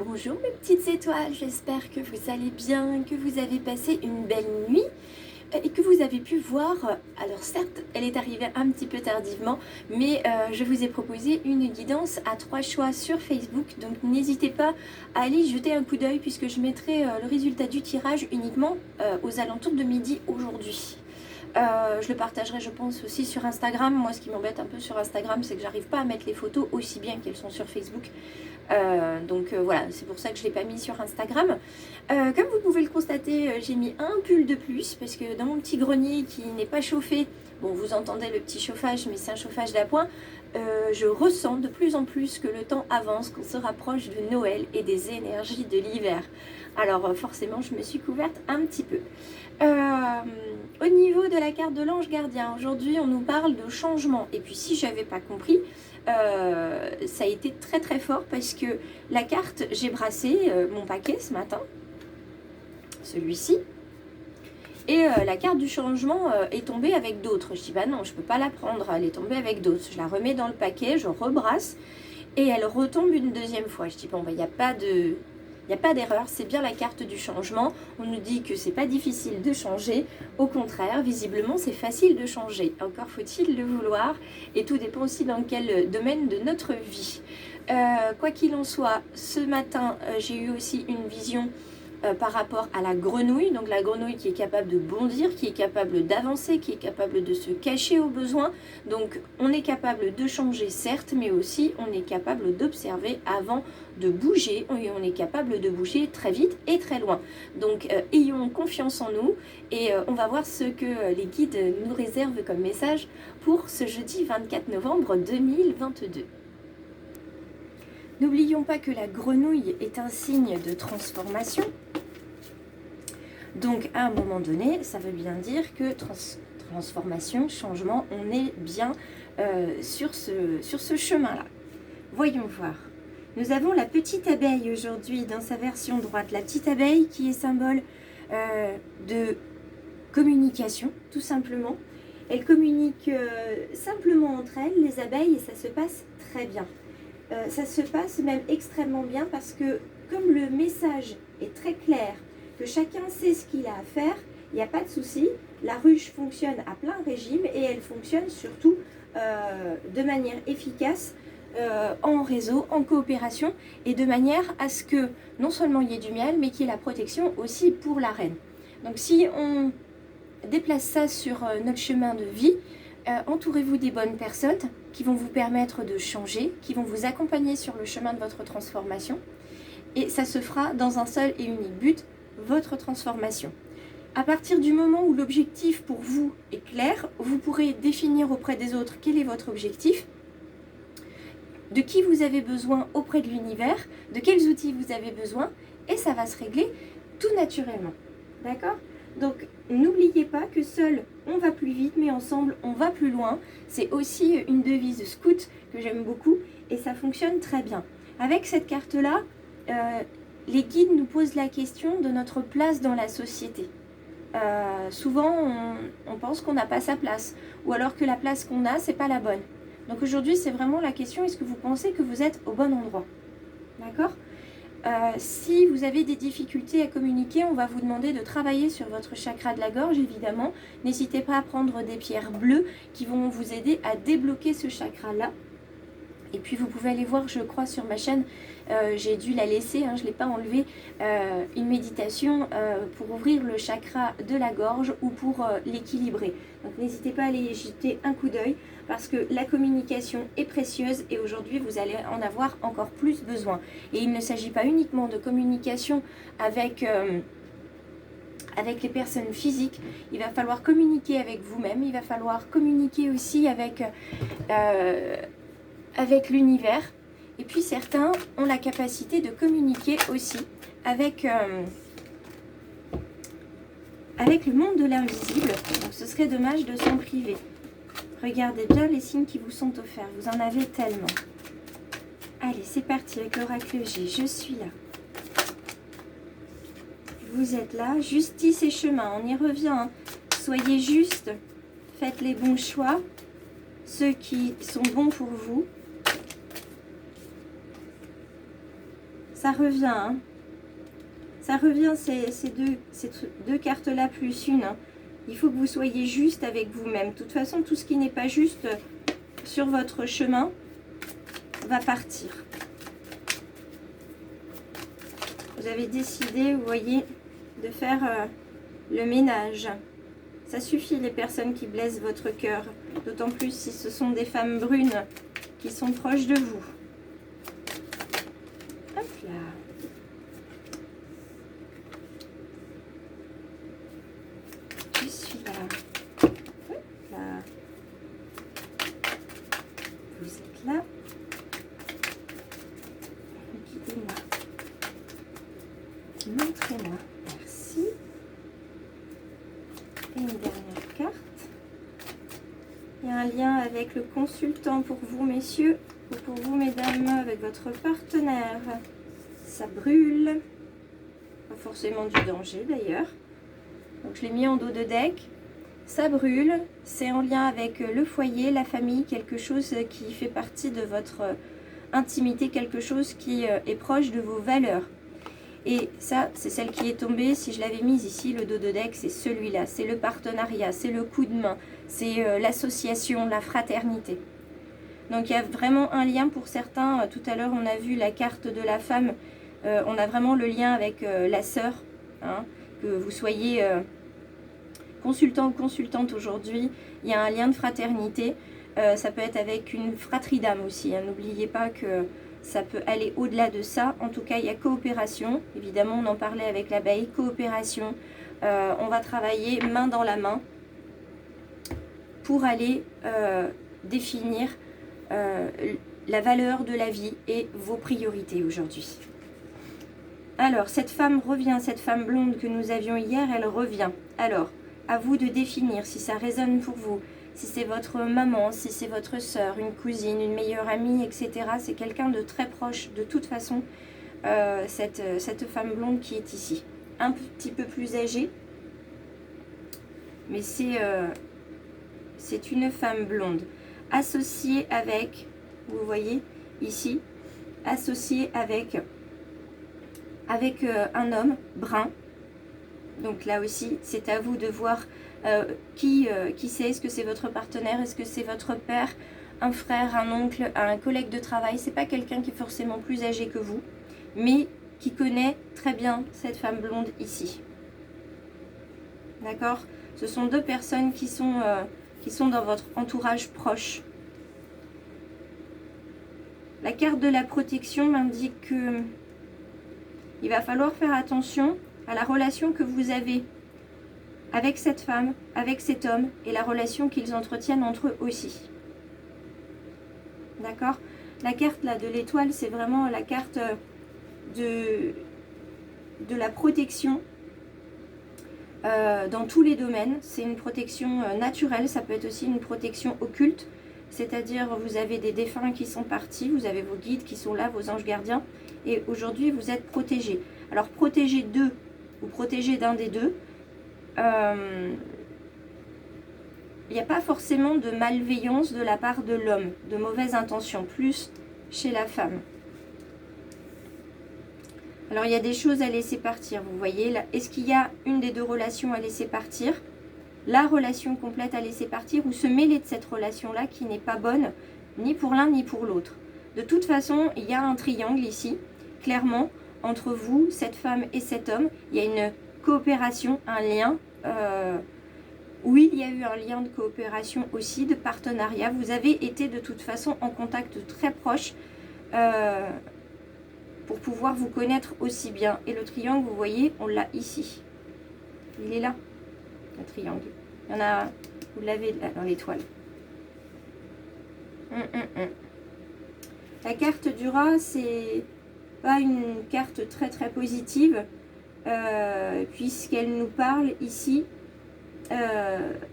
Bonjour mes petites étoiles, j'espère que vous allez bien, que vous avez passé une belle nuit et que vous avez pu voir, alors certes elle est arrivée un petit peu tardivement, mais je vous ai proposé une guidance à 3 choix sur Facebook, donc n'hésitez pas à aller y jeter un coup d'œil puisque je mettrai le résultat du tirage uniquement aux alentours de midi aujourd'hui. Je le partagerai je pense aussi sur Instagram. Moi ce qui m'embête un peu sur Instagram c'est que j'arrive pas à mettre les photos aussi bien qu'elles sont sur Facebook. Voilà, c'est pour ça que je ne l'ai pas mis sur Instagram. Comme vous pouvez le constater, j'ai mis un pull de plus parce que dans mon petit grenier qui n'est pas chauffé, bon vous entendez le petit chauffage mais c'est un chauffage d'appoint, je ressens de plus en plus que le temps avance, qu'on se rapproche de Noël et des énergies de l'hiver. Alors forcément je me suis couverte un petit peu. Au niveau de la carte de l'ange gardien, aujourd'hui on nous parle de changement. Et puis si j'avais pas compris, ça a été très très fort parce que la carte, j'ai brassé mon paquet ce matin, celui-ci, et la carte du changement est tombée avec d'autres. Je dis bah non, je peux pas la prendre, elle est tombée avec d'autres. Je la remets dans le paquet, je rebrasse et elle retombe une deuxième fois. Je dis bon, il n'y a pas d'erreur, c'est bien la carte du changement. On nous dit que c'est pas difficile de changer. Au contraire, visiblement, c'est facile de changer. Encore faut-il le vouloir. Et tout dépend aussi dans quel domaine de notre vie. Quoi qu'il en soit, ce matin, j'ai eu aussi une vision par rapport à la grenouille. Donc la grenouille qui est capable de bondir, qui est capable d'avancer, qui est capable de se cacher au besoin. Donc on est capable de changer certes, mais aussi on est capable d'observer avant de bouger, et on est capable de bouger très vite et très loin. Donc ayons confiance en nous et on va voir ce que les guides nous réservent comme message pour ce jeudi 24 novembre 2022. N'oublions pas que la grenouille est un signe de transformation. Donc à un moment donné, ça veut bien dire que transformation, changement, on est bien sur ce chemin-là. Voyons voir. Nous avons la petite abeille aujourd'hui dans sa version droite. La petite abeille qui est symbole de communication, tout simplement. Elles communiquent simplement entre elles, les abeilles, et ça se passe très bien. Ça se passe même extrêmement bien parce que comme le message est très clair, que chacun sait ce qu'il a à faire, il n'y a pas de souci. La ruche fonctionne à plein régime et elle fonctionne surtout de manière efficace en réseau, en coopération et de manière à ce que non seulement il y ait du miel mais qu'il y ait la protection aussi pour la reine. Donc si on déplace ça sur notre chemin de vie, entourez-vous des bonnes personnes qui vont vous permettre de changer, qui vont vous accompagner sur le chemin de votre transformation. Et ça se fera dans un seul et unique but, votre transformation. À partir du moment où l'objectif pour vous est clair, vous pourrez définir auprès des autres quel est votre objectif, de qui vous avez besoin auprès de l'univers, de quels outils vous avez besoin, et ça va se régler tout naturellement. D'accord ? Donc, n'oubliez pas que seul, on va plus vite, mais ensemble, on va plus loin. C'est aussi une devise scout que j'aime beaucoup et ça fonctionne très bien. Avec cette carte-là, les guides nous posent la question de notre place dans la société. Souvent, on pense qu'on n'a pas sa place ou alors que la place qu'on a, c'est pas la bonne. Donc aujourd'hui, c'est vraiment la question, est-ce que vous pensez que vous êtes au bon endroit? D'accord ? Si vous avez des difficultés à communiquer, on va vous demander de travailler sur votre chakra de la gorge, évidemment. N'hésitez pas à prendre des pierres bleues qui vont vous aider à débloquer ce chakra-là. Et puis vous pouvez aller voir, je crois, sur ma chaîne, j'ai dû la laisser, je ne l'ai pas enlevée, une méditation pour ouvrir le chakra de la gorge ou pour l'équilibrer. Donc n'hésitez pas à aller y jeter un coup d'œil parce que la communication est précieuse et aujourd'hui vous allez en avoir encore plus besoin. Et il ne s'agit pas uniquement de communication avec les personnes physiques, il va falloir communiquer avec vous-même, il va falloir communiquer aussi avec l'univers. Et puis certains ont la capacité de communiquer aussi avec le monde de l'invisible. Donc ce serait dommage de s'en priver. Regardez bien les signes qui vous sont offerts. Vous en avez tellement. Allez, c'est parti avec l'oracle G. Je suis là. Vous êtes là. Justice et chemin. On y revient. Soyez justes. Faites les bons choix. Ceux qui sont bons pour vous. Ça revient, hein. Ça revient, ces deux cartes-là plus une. Hein. Il faut que vous soyez juste avec vous-même. De toute façon, tout ce qui n'est pas juste sur votre chemin va partir. Vous avez décidé, vous voyez, de faire le ménage. Ça suffit les personnes qui blessent votre cœur. D'autant plus si ce sont des femmes brunes qui sont proches de vous. Hop là. Je suis là. Hop là. Vous êtes là. Guidez-moi. Montrez-moi. Merci. Et une dernière carte. Il y a un lien avec le consultant pour vous, messieurs, ou pour vous, mesdames, avec votre partenaire. Ça brûle. Pas forcément du danger, d'ailleurs. Donc, je l'ai mis en dos de deck. Ça brûle. C'est en lien avec le foyer, la famille, quelque chose qui fait partie de votre intimité, quelque chose qui est proche de vos valeurs. Et ça, c'est celle qui est tombée. Si je l'avais mise ici, le dos de deck, c'est celui-là. C'est le partenariat, c'est le coup de main, c'est l'association, la fraternité. Donc, il y a vraiment un lien pour certains. Tout à l'heure, on a vu la carte de la femme. On a vraiment le lien avec la sœur. Hein, que vous soyez consultant ou consultante aujourd'hui, il y a un lien de fraternité. Ça peut être avec une fratrie d'âme aussi. Hein. N'oubliez pas que ça peut aller au-delà de ça. En tout cas, il y a coopération. Évidemment, on en parlait avec l'abeille. Coopération. On va travailler main dans la main pour aller définir la valeur de la vie et vos priorités aujourd'hui. Alors, cette femme revient. Cette femme blonde que nous avions hier, elle revient. Alors, à vous de définir si ça résonne pour vous. Si c'est votre maman, si c'est votre soeur, une cousine, une meilleure amie, etc. C'est quelqu'un de très proche, de toute façon, cette femme blonde qui est ici. Un petit peu plus âgée, mais c'est une femme blonde. Associée avec, vous voyez, ici, associée avec un homme brun. Donc là aussi, c'est à vous de voir qui c'est. Est-ce que c'est votre partenaire? Est-ce que c'est votre père, un frère, un oncle, un collègue de travail? C'est pas quelqu'un qui est forcément plus âgé que vous, mais qui connaît très bien cette femme blonde ici. D'accord? Ce sont deux personnes qui sont dans votre entourage proche. La carte de la protection m'indique que il va falloir faire attention à la relation que vous avez avec cette femme, avec cet homme et la relation qu'ils entretiennent entre eux aussi. D'accord? La carte là de l'étoile, c'est vraiment la carte de la protection dans tous les domaines. C'est une protection naturelle, ça peut être aussi une protection occulte. C'est-à-dire vous avez des défunts qui sont partis, vous avez vos guides qui sont là, vos anges gardiens. Et aujourd'hui, vous êtes protégés. Alors, protégés d'eux ou protégés d'un des deux, il n'y a pas forcément de malveillance de la part de l'homme, de mauvaises intentions, plus chez la femme. Alors, il y a des choses à laisser partir, vous voyez. Est-ce qu'il y a une des deux relations à laisser partir? La relation complète à laisser partir ou se mêler de cette relation-là qui n'est pas bonne, ni pour l'un ni pour l'autre. De toute façon, il y a un triangle ici, clairement, entre vous, cette femme et cet homme. Il y a une coopération, un lien. Oui, il y a eu un lien de coopération aussi, de partenariat. Vous avez été de toute façon en contact très proche pour pouvoir vous connaître aussi bien. Et le triangle, vous voyez, on l'a ici. Il est là, le triangle. Il y en a, vous l'avez là dans l'étoile. La carte du rat, c'est pas une carte très très positive, puisqu'elle nous parle ici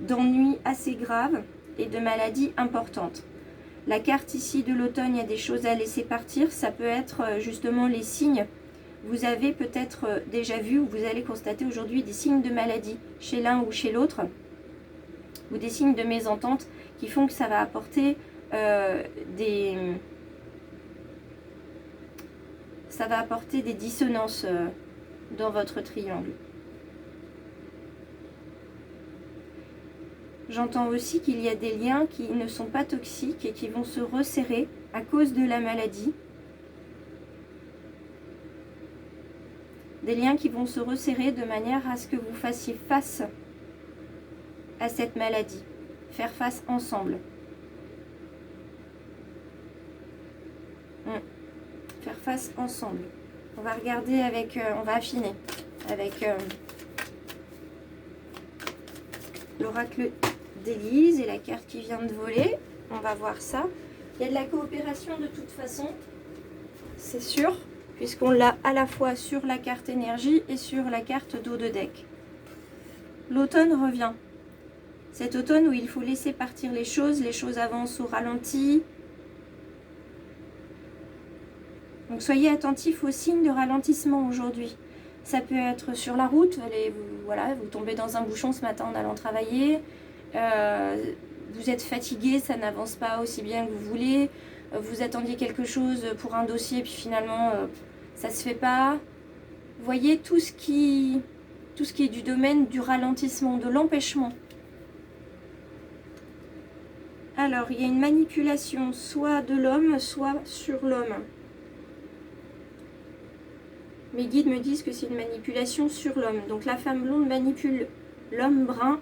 d'ennuis assez graves et de maladies importantes. La carte ici de l'automne, il y a des choses à laisser partir. Ça peut être justement les signes. Vous avez peut-être déjà vu, ou vous allez constater aujourd'hui des signes de maladie chez l'un ou chez l'autre, ou des signes de mésentente qui font que ça va apporter ça va apporter des dissonances dans votre triangle. J'entends aussi qu'il y a des liens qui ne sont pas toxiques et qui vont se resserrer à cause de la maladie. Des liens qui vont se resserrer de manière à ce que vous fassiez face à cette maladie. Faire face ensemble. Faire face ensemble. On va regarder avec... on va affiner avec l'oracle d'Élise et la carte qui vient de voler. On va voir ça. Il y a de la coopération de toute façon. C'est sûr. Puisqu'on l'a à la fois sur la carte énergie et sur la carte dos de deck. L'automne revient. Cet automne où il faut laisser partir les choses avancent au ralenti. Donc soyez attentifs aux signes de ralentissement aujourd'hui. Ça peut être sur la route, vous tombez dans un bouchon ce matin en allant travailler, vous êtes fatigué, ça n'avance pas aussi bien que vous voulez, vous attendiez quelque chose pour un dossier puis finalement ça ne se fait pas. Voyez tout ce qui est du domaine du ralentissement, de l'empêchement. Alors, il y a une manipulation soit de l'homme, soit sur l'homme. Mes guides me disent que c'est une manipulation sur l'homme. Donc la femme blonde manipule l'homme brun.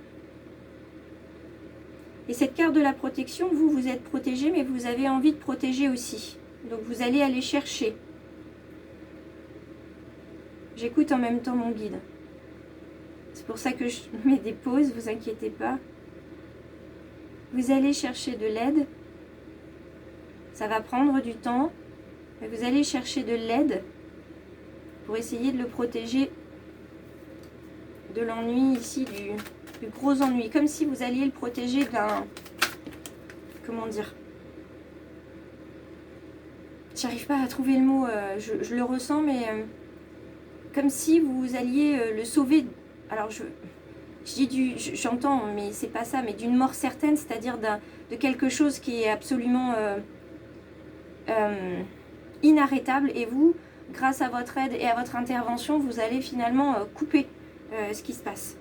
Et cette carte de la protection, vous êtes protégé, mais vous avez envie de protéger aussi. Donc vous allez aller chercher. J'écoute en même temps mon guide. C'est pour ça que je mets des pauses, vous inquiétez pas. Vous allez chercher de l'aide. Ça va prendre du temps. Mais vous allez chercher de l'aide pour essayer de le protéger de l'ennui ici, du gros ennui. Comme si vous alliez le protéger d'un... Comment dire? J'arrive pas à trouver le mot, je le ressens, mais comme si vous alliez le sauver. Alors j'entends, mais c'est pas ça, mais d'une mort certaine, c'est-à-dire de quelque chose qui est absolument inarrêtable. Et vous, grâce à votre aide et à votre intervention, vous allez finalement couper ce qui se passe.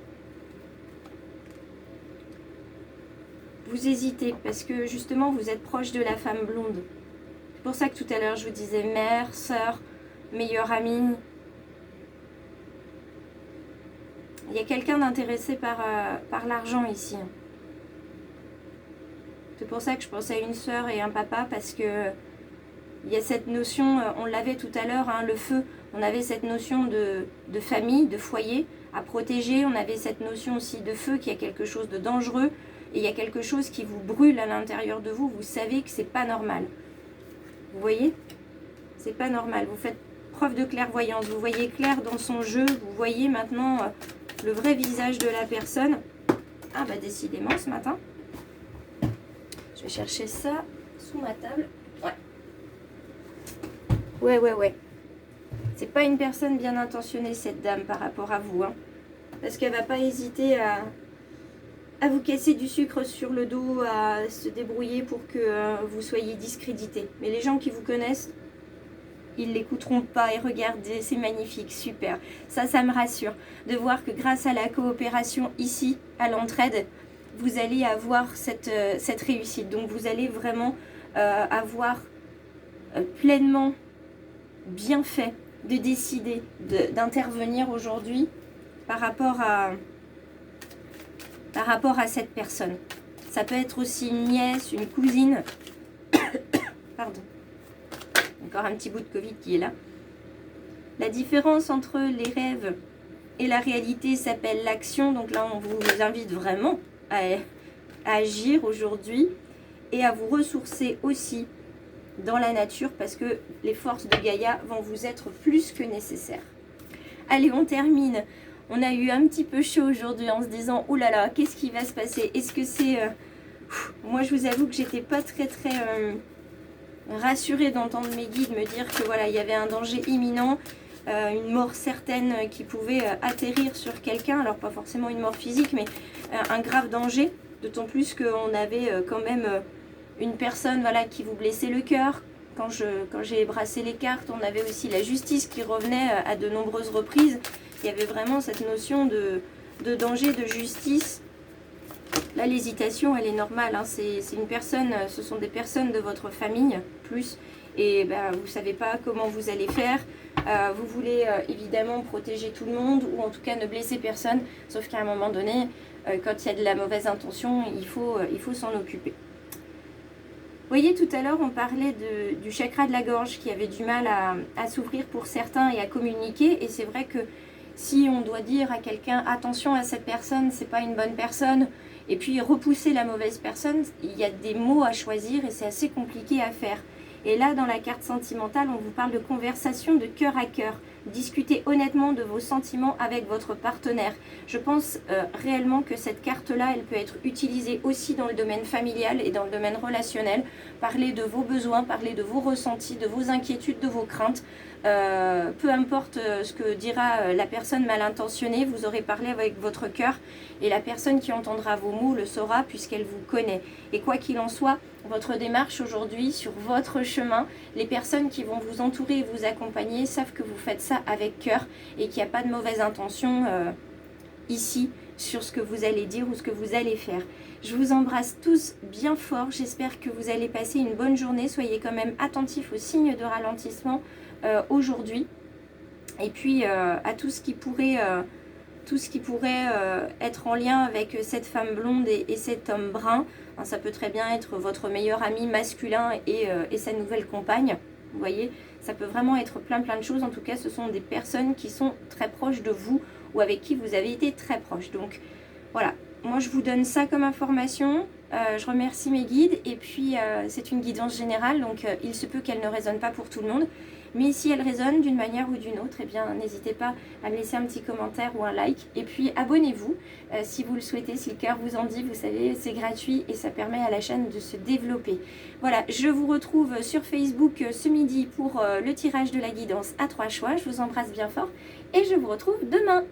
Vous hésitez parce que justement vous êtes proche de la femme blonde. C'est pour ça que tout à l'heure je vous disais mère, sœur, meilleure amie. Il y a quelqu'un d'intéressé par l'argent ici. C'est pour ça que je pensais à une sœur et un papa, parce que il y a cette notion, on l'avait tout à l'heure, hein, le feu, on avait cette notion de famille, de foyer à protéger, on avait cette notion aussi de feu, qu'il y a quelque chose de dangereux, et il y a quelque chose qui vous brûle à l'intérieur de vous, vous savez que c'est pas normal. Vous voyez? C'est pas normal, vous faites preuve de clairvoyance, vous voyez clair dans son jeu, vous voyez maintenant le vrai visage de la personne. Ah bah décidément ce matin. Je vais chercher ça sous ma table. Ouais. C'est pas une personne bien intentionnée cette dame par rapport à vous. Hein. Parce qu'elle va pas hésiter à vous casser du sucre sur le dos, à se débrouiller pour que vous soyez discrédité. Mais les gens qui vous connaissent, ils l'écouteront pas. Et regardez, c'est magnifique, super. Ça me rassure de voir que grâce à la coopération ici, à l'entraide, vous allez avoir cette réussite. Donc vous allez vraiment avoir pleinement bien fait de décider d'intervenir aujourd'hui par rapport à cette personne. Ça peut être aussi une nièce, une cousine. Pardon. Encore un petit bout de Covid qui est là. La différence entre les rêves et la réalité s'appelle l'action. Donc là, on vous invite vraiment à agir aujourd'hui et à vous ressourcer aussi dans la nature, parce que les forces de Gaïa vont vous être plus que nécessaires. Allez, on termine. On a eu un petit peu chaud aujourd'hui en se disant oh là là, qu'est-ce qui va se passer? Est-ce que c'est... Moi, je vous avoue que j'étais pas très rassurée d'entendre mes guides me dire que voilà, il y avait un danger imminent, une mort certaine qui pouvait atterrir sur quelqu'un. Alors, pas forcément une mort physique, mais un grave danger. D'autant plus qu'on avait quand même... une personne voilà, qui vous blessait le cœur, quand j'ai brassé les cartes, on avait aussi la justice qui revenait à de nombreuses reprises. Il y avait vraiment cette notion de danger, de justice. Là, l'hésitation, elle est normale. Hein. C'est une personne, ce sont des personnes de votre famille, plus. Et ben, vous ne savez pas comment vous allez faire. Vous voulez évidemment protéger tout le monde, ou en tout cas ne blesser personne. Sauf qu'à un moment donné, quand il y a de la mauvaise intention, il faut s'en occuper. Vous voyez, tout à l'heure, on parlait du chakra de la gorge qui avait du mal à s'ouvrir pour certains et à communiquer. Et c'est vrai que si on doit dire à quelqu'un « attention à cette personne, c'est pas une bonne personne », et puis repousser la mauvaise personne, il y a des mots à choisir et c'est assez compliqué à faire. Et là, dans la carte sentimentale, on vous parle de conversation de cœur à cœur. Discutez honnêtement de vos sentiments avec votre partenaire. Je pense réellement que cette carte-là, elle peut être utilisée aussi dans le domaine familial et dans le domaine relationnel. Parler de vos besoins, parler de vos ressentis, de vos inquiétudes, de vos craintes. Peu importe ce que dira la personne mal intentionnée, vous aurez parlé avec votre cœur et la personne qui entendra vos mots le saura puisqu'elle vous connaît. Et quoi qu'il en soit, votre démarche aujourd'hui sur votre chemin, les personnes qui vont vous entourer et vous accompagner savent que vous faites ça avec cœur et qu'il n'y a pas de mauvaise intention ici sur ce que vous allez dire ou ce que vous allez faire. Je vous embrasse tous bien fort, j'espère que vous allez passer une bonne journée, soyez quand même attentifs aux signes de ralentissement aujourd'hui et puis à tout ce qui pourrait être en lien avec cette femme blonde et cet homme brun. Hein, ça peut très bien être votre meilleur ami masculin et sa nouvelle compagne. Vous voyez, ça peut vraiment être plein de choses. En tout cas, ce sont des personnes qui sont très proches de vous ou avec qui vous avez été très proche. Donc voilà, moi je vous donne ça comme information. Je remercie mes guides et puis c'est une guidance générale, donc il se peut qu'elle ne résonne pas pour tout le monde. Mais si elle résonne d'une manière ou d'une autre, eh bien n'hésitez pas à me laisser un petit commentaire ou un like. Et puis abonnez-vous si vous le souhaitez, si le cœur vous en dit, vous savez, c'est gratuit et ça permet à la chaîne de se développer. Voilà, je vous retrouve sur Facebook ce midi pour le tirage de la guidance à 3 choix. Je vous embrasse bien fort et je vous retrouve demain.